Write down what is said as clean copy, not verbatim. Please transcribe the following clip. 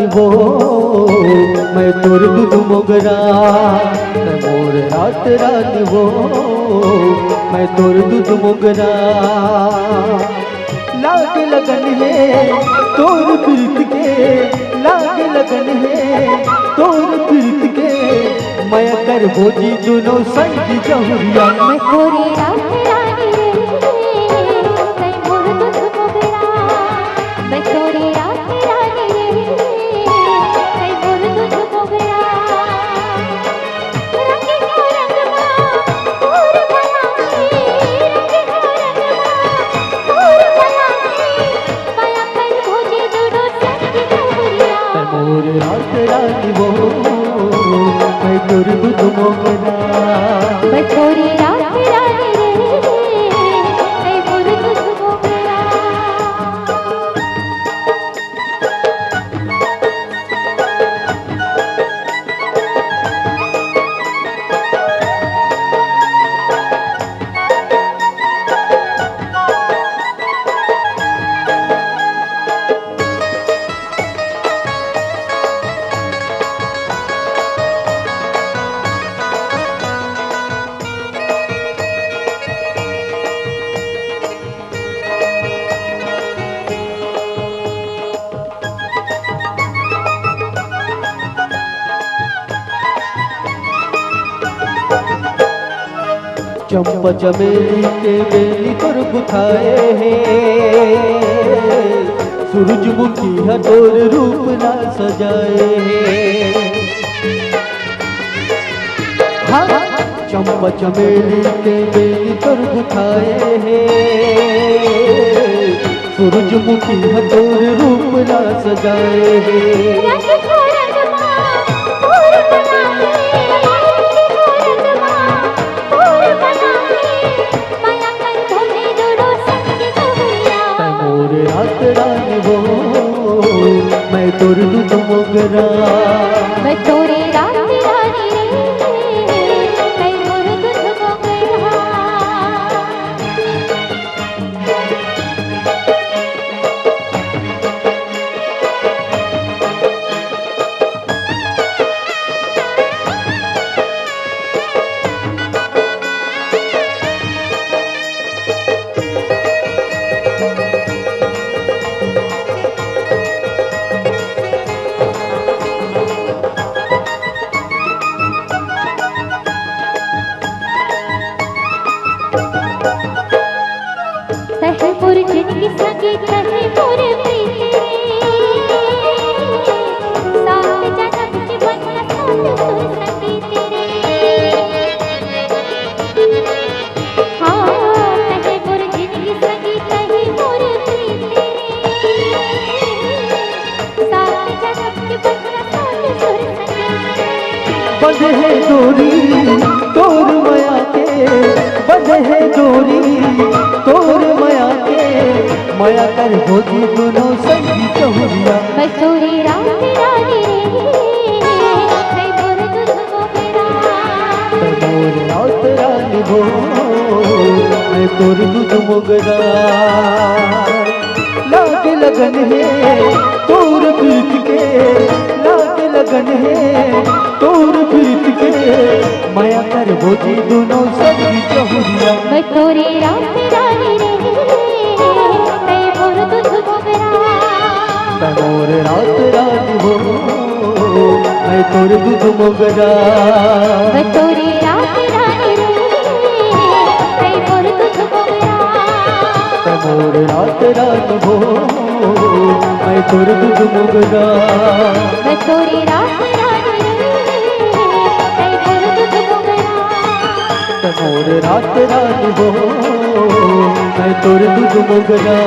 रानी वो मैं तोर दूध मोगरा मोर रात रानी वो मैं तोर दूध मोगरा लाग लगन है तोर प्रीत के लाग लगन है तोर प्रीत के मैं कर भोजी दोनों संग जहुरिया मैं तोरी रात रानी रे मैं मोर दूध मोगरा मैं तोरी रात रानी रे मैं मोर दूध मोगरा रंग का रंगमा पूर बनाए रंग का रंगमा पूर बनाए माया कर भोजी दोनों संग जहुरिया मोर रात रानी वो मैं तोर दूध मोगरा मैं तोरी रात रानी रे मैं मोर दूध मोगरा चंपा चमेली के बेली तोर बुथाए हैं सूरजमुखी हटोर रूप ना सजाए हैं हाँ चंपा चमेली के बेली तोर बुथाए हैं सूरजमुखी हटोर रूप ना सजाए हैं रंग का रंगमा पूर बनाए रात रानी वो मैं तोर दूध मोगरा मैं तोरी रात रानी रे मैं मोर दूध मोगरा मोर जिंदगी संगी कहे मोर प्रीत साथ जन्म के बंधन साथ सुर संगी तेरे हाँ कहे मोर जिंदगी संगी कहे मोर प्रीत साथ जन्म के बंधन साथ सुर संगी बंधे है डोरी तोर माया के बंधे है डोरी तोर माया के माया कर भोजी दोनों संगी जहुरिया मैं तोरी रात रानी रे मैं मोर दूध मोगरा मोर रात रानी वो मैं तोर दूध मोगरा लाग लगन है तोर प्रीत के लाग लगन है तोर प्रीत के माया कर भोजी दोनों संगी जहुरिया मैं तोरी रात रानी रे मैं मोर दूध मोगरा मोर रात रानी वो मैं तोर दूध मोगरा मैं तोरी रात रानी रे मैं मोर दूध मोगरा मोर रात रानी वो मैं तोर दूध मोगरा मैं तोरी रात रानी रे मैं मोर दूध मोगरा मोर रात रानी वो मैं तोर दूध मोगरा